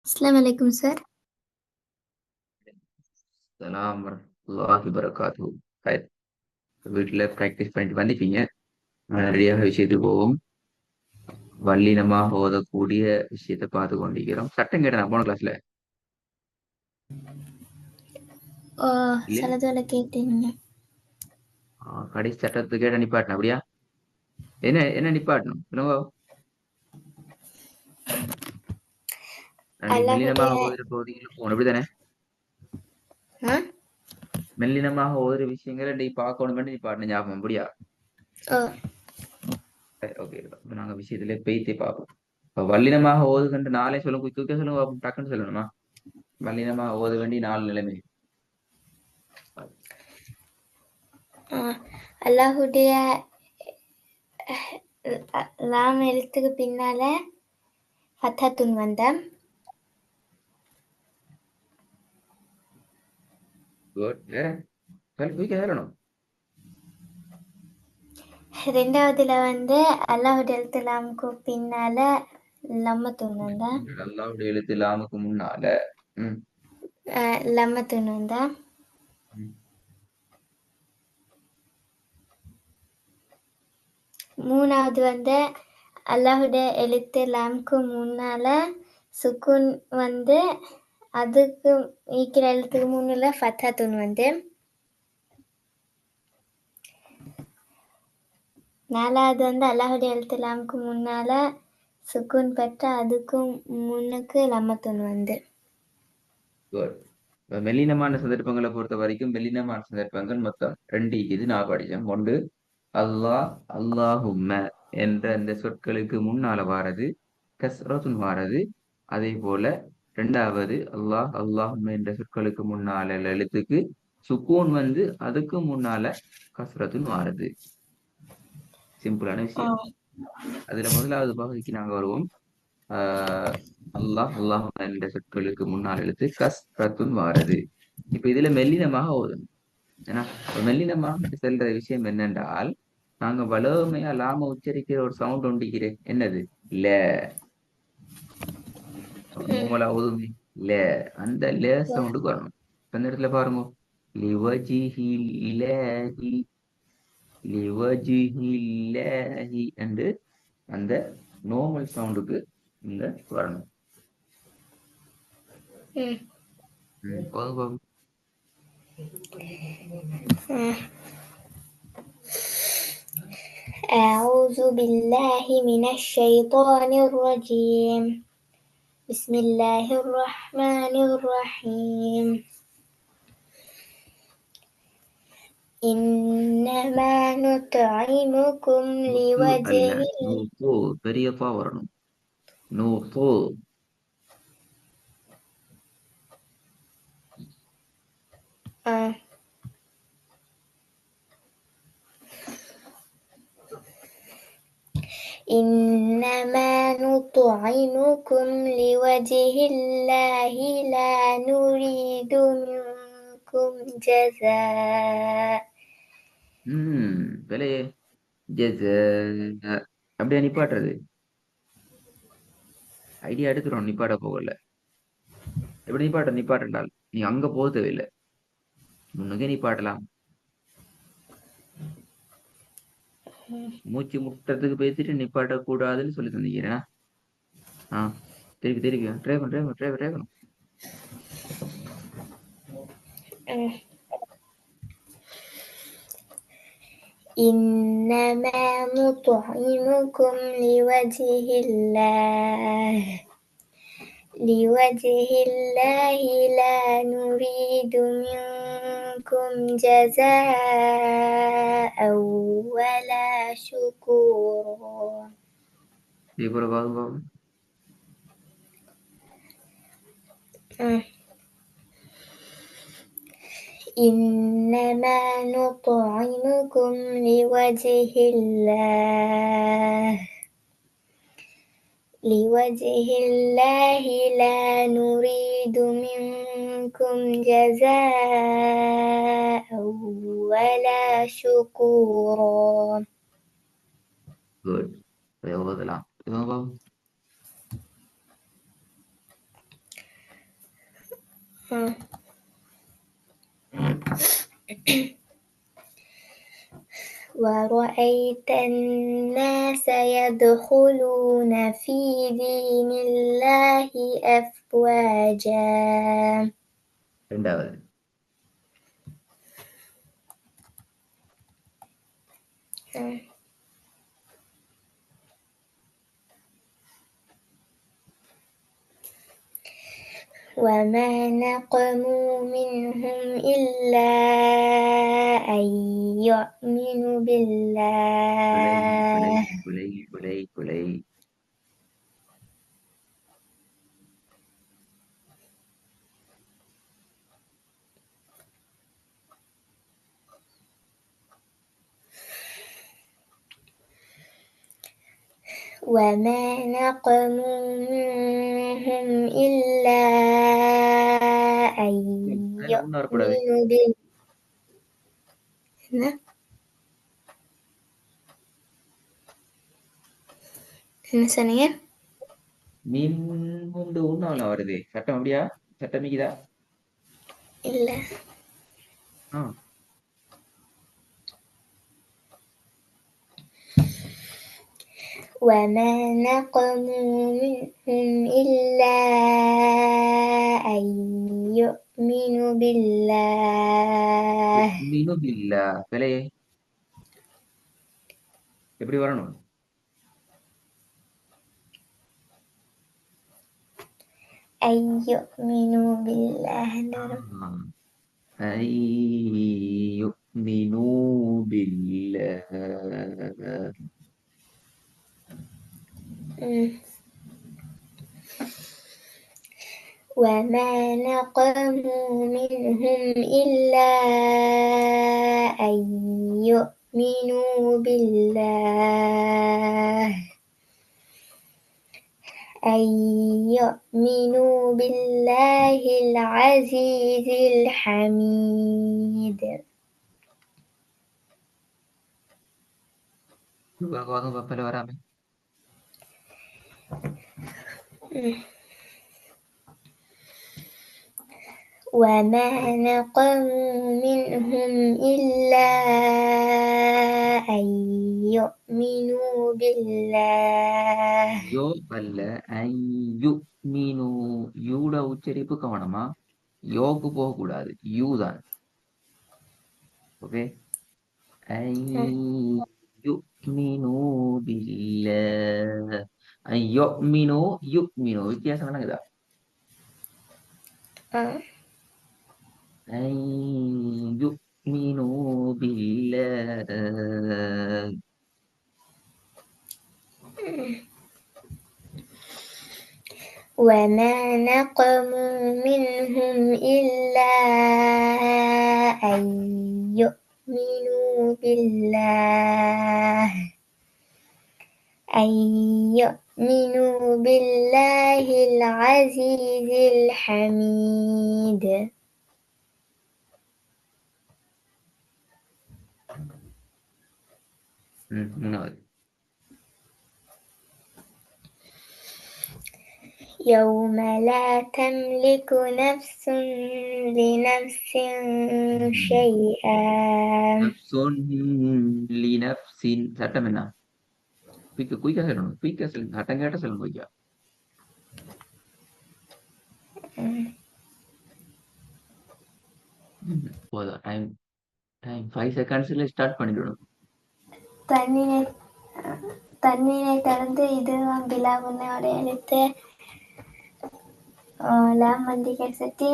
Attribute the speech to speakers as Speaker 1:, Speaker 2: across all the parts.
Speaker 1: அஸ்ஸலாமு அலைக்கும் சார்.
Speaker 2: சலாம் வரஹ்மத்துல்லாஹி வரகாத்துஹு. ஹைர். வீட்டுல பிராக்டிஸ் பண்ணிட்டு வந்துட்டீங்க. நேரடியாக விஷயத்துக்கு போவோம். வல்லினமாக ஓதக்கூடிய விஷயத்தை பார்த்து கொண்டிருக்கிறோம். சட்டம் கேட்டேன் போன கிளாஸ்ல இல்லையா?
Speaker 1: சிலதுல கேட்டீங்க.
Speaker 2: கடைசி சட்டத்துக்கு கேட்ட நிப்பாட்டணும் அப்படியா? என்ன என்ன நிப்பாட்டணும் என்னவோ? நீ
Speaker 1: அல்லாஹுடைய
Speaker 2: மெல்லினமாக ஓதுற பகுதிகளுக்கு போகணும் அப்படித்தானே?
Speaker 1: ஆ?
Speaker 2: மெல்லினமாக ஓதுற விஷயங்களை நீ பார்க்கணும் நிப்பாட்டணும் ஞாபகம் அப்படியா?
Speaker 1: ஓ,
Speaker 2: ஓகே. இப்ப நாங்க விஷயத்துல பெய்த்தே பார்ப்போம். இப்ப வல்லினமாக ஓதுகின்ற நாளே சொல்லுங்க, தூக்க சொல்லுங்க பாப்போம். டக்குன்னு சொல்லணுமா? வல்லினமாக ஓத வேண்டிய 4 நிலைமை.
Speaker 1: அல்லாஹுடைய லாம் எழுத்துக்கு பின்னால ஃபத்தஹத்துன் வந்தா
Speaker 2: குட். வேற தூக்கி சொல்லணும்.
Speaker 1: ரெண்டாவதுல அல்லாஹுடைய எழுத்து லாமுக்கு பின்னால லம்மத்துன் வந்தா
Speaker 2: அல்லாவுடைய எழுத்து லாமுக்கு முன்னால. ம்,
Speaker 1: லம்மத்துன் வந்தா
Speaker 2: ம்.
Speaker 1: மூணாவது அல்லாஹுடைய எழுத்து லாமுக்கு முன்னால சுக்குன் அதுக்கு ஈக்கிற எழுத்துக்கு முன்னால ஃபத்தஹத்துன் நாலாவது அல்லாஹுடைய எழுத்து லாமுக்கு முன்னால சுக்குன் பெற்ற அதுக்கும் முன்னுக்கு லம்மத்துன்
Speaker 2: குட். இப்ப மெல்லினமான சந்தர்ப்பங்களை பொறுத்த வரைக்கும் மெல்லினமான சந்தர்ப்பங்கள் மொத்தம் 2 இது நான் படிச்சேன். ஒன்று அல்லாஹ் அல்லாஹும்ம என்ற இந்த சொற்களுக்கு முன்னால வாரது கஸ்ரத்துன் வாரது. அதே போல இரண்டாவது அல்லாஹ் அல்லாஹும்ம என்ற சொற்களுக்கு முன்னால எழுத்துக்கு சுக்கூன் அதுக்கு முன்னால கஸ்ரத்துன் வாரது. சிம்பிளான விஷயம். அதுல முதலாவது பகுதிக்கு நாங்க வருவோம். ஆஹ் அல்லாஹ் அல்லாஹ் என்ற சொற்களுக்கு முன்னால் எழுத்து கஸ்ரத்துன் வாரது. இப்ப இதுல மெல்லினமாக ஓதணும். ஏன்னா இப்ப மெல்லினமாக செல்ற விஷயம் என்னென்றால், நாங்க வலுமையா லாம உச்சரிக்கிற ஒரு சவுண்ட் ஒண்டிக்கிறேன். என்னது? ல. நோமலா ஓதுமே ல. அந்த ல சவுண்டுக்கு வரணும். இப்ப இந்த இடத்துல பாருங்க, லிவஜிஹில் இலாஹி லிவஜிஹில்லாஹி என்று அந்த நோமல் சவுண்டுக்கு இங்க வரணும். போதும் போதும்.
Speaker 1: أعوذ بالله من الشيطان الرجيم بسم الله الرحمن الرحيم إنما نطعمكم
Speaker 2: நூத்து
Speaker 1: لوجه
Speaker 2: அல்ல, நூத்து பெரியப்பா வரணும். நூத்து.
Speaker 1: آه. إنما نطعمكم لوجه الله لا نريد منكم جزاء
Speaker 2: விலையே ஜெஸ அப்படியே நிப்பாட்டுறது. ஐடியா எடுத்துரும் நிப்பாட்ட போகல. எப்படி நிப்பாட்டண்டால் நீ அங்க போக தேவையில்லை, முன்னுக்கே நிப்பாட்டலாம். மூச்சு முட்டத்துக்கு பேசிட்டு நிப்பாட்ட கூடாதுன்னு சொல்லி தந்தீங்கன்னா திருப்பி திருப்பி ட்ரை பண்ணணும்.
Speaker 1: إنما نطعمكم لوجه الله لا نريد منكم جزاء ولا شكورا
Speaker 2: இதே போல பாருங்க.
Speaker 1: إنما نطعمكم لوجه الله لا نريد منكم جزاء ولا شكورا
Speaker 2: குட். ஓதலாம். இவங்க பாவம்.
Speaker 1: ورأيت الناس يدخلون في دين الله أفواجا.
Speaker 2: ரெண்டாவது.
Speaker 1: وما نقموا منهم إلا أن يؤمنوا بالله
Speaker 2: குலை.
Speaker 1: وما نقموا منهم إلا أن يؤمنوا بالله. என்ன சொன்னீங்க?
Speaker 2: மீன் உண்டு உண்ணாவில வருது சட்டம் அப்படியா? சட்டம் மிக்குதா?
Speaker 1: இல்ல. وما نقموا منهم إلا أن يؤمنوا بالله.
Speaker 2: பிழையே எப்படி வரணும்?
Speaker 1: أن يؤمنوا بالله.
Speaker 2: أن يؤمنوا بالله.
Speaker 1: وما نقموا منهم إلا أن يؤمنوا بالله. أن يؤمنوا بالله العزيز الحميد. وما نقموا منهم إلا أن يؤمنوا بالله.
Speaker 2: யோ அல்ல ஐயுமினு. யூட உச்சரிப்பு கவனமா, யோக்கு போகக்கூடாது, யூ தான். ஓகே. ஐயுமினு பில்லாஹ். ஐயுமினு யுமினு வித்தியாசம் என்னங்குதா? ஐயுமினு பில்லாஹ்.
Speaker 1: وما نقموا منهم إلا أن يؤمنوا بالله. أن يؤمنوا بالله العزيز الحميد. يوم لا تملك نفس لنفس شيئا.
Speaker 2: نفس لنفس சட்டம் என்ன? குயிக்கா சொல்லணும். குயிக்கா சொல்லுங்க. சட்டம் கேட்ட சொல்லுங்க குயிக்கா. போதும். டைம் 5 செகண்ட்ஸ்ல ஸ்டார்ட் பண்ணிடணும்.
Speaker 1: தண்ணீரை திறந்து இதுதான் பிலாவுன்னோட எழுத்து லாமந்தி கசட்டி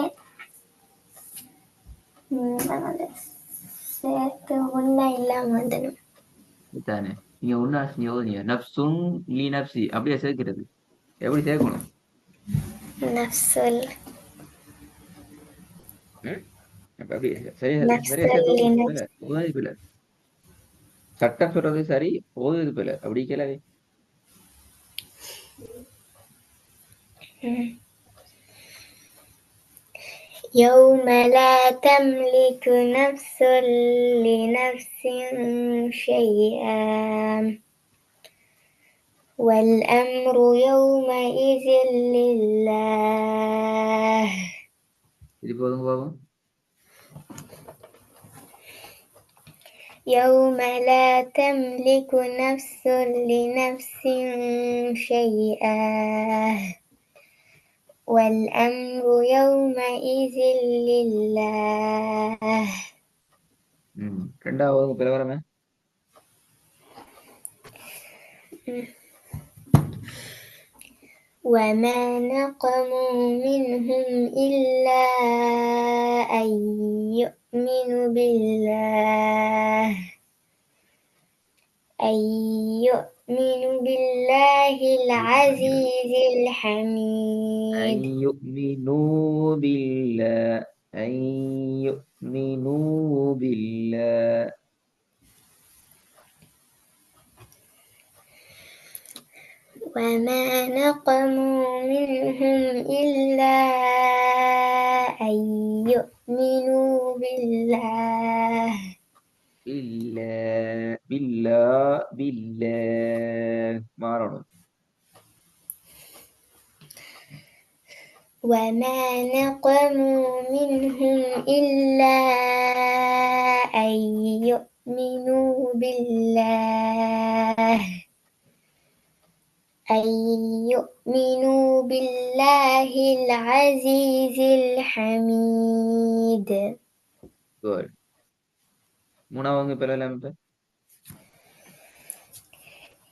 Speaker 1: சேர்த்து ஒன்னா இல்லாம வந்துடும்
Speaker 2: தானே. நீங்க ஒன்னா யோசிங்க. நப்சுன் லி நப்சி அப்படியே சேர்க்கிறது. எப்படி சேர்க்கணும்?
Speaker 1: நஃப்சுல்.
Speaker 2: அப்படியே சரியா சேர்த்து. சட்டம் சொல்றது சரி, ஓதுது பிள்ளை. அப்படி கேளவே.
Speaker 1: يوم لا تملك نفس لنفس شيئا والأمر يومئذ لله.
Speaker 2: இது போதும் போகும்.
Speaker 1: يوم لا تملك نفس لنفس شيئا والأمر يومئذ لله.
Speaker 2: ரெண்டாவது பிரகாரமே
Speaker 1: وما نقموا منهم إلا أن يؤمنوا بالله العزيز
Speaker 2: أن
Speaker 1: الحميد.
Speaker 2: يؤمنوا بالله أن يؤمنوا بالله.
Speaker 1: وما نقموا منهم إلا أن يؤمنوا بالله
Speaker 2: மாறணும்.
Speaker 1: وما نقموا منهم إلا أن يؤمنوا بالله العزيز الحميد.
Speaker 2: Good. மூணாவது பிறகு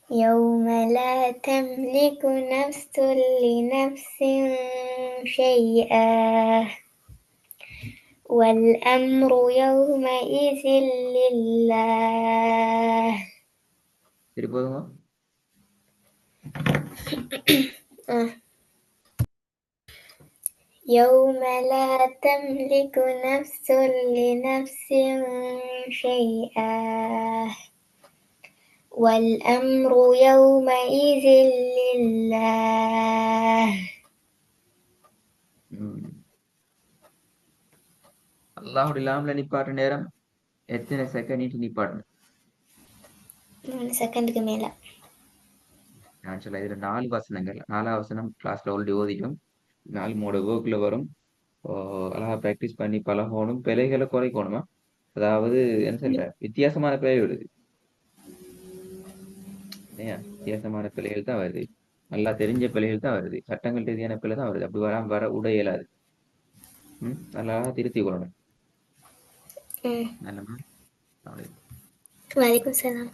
Speaker 1: يوم لا تملك نفس لنفس شيئا والأمر يومئذ لله.
Speaker 2: சரி போதுமா?
Speaker 1: يوم لا تملك نفس لنفس شيئا والأمر يومئذ لله.
Speaker 2: அல்லாஹுடைய லாம்ல நிப்பாட்ட நேரம் எத்தனை செகண்ட் நிப்பாட்டணும்?
Speaker 1: 3 செகண்டுக்கு மேல.
Speaker 2: நான் சொல்ல இதுல 4 வசனங்கள். 4 வசனம் கிளாஸ்ல ஆல்ரெடி ஓதிட்டோம். 4 மோட ஒர்க்ல வரும். அழகா பிராக்டிஸ் பண்ணி பழகணும். பிழைகளை குறைக்கணுமா? அதாவது என்ன சொல்ற வித்தியாசமான பிழை வருது. வித்தியாசமான பிழைகள் தான் வருது. நல்லா தெரிஞ்ச பிழைகள் தான் வருது. சட்டங்கள் ரீதியான பிழை தான் வருது. அப்படி வர விட இயலாது. நல்லா திருத்தி கொள்ளணும். நல்லமா.
Speaker 1: வலைக்கும் சலாம்.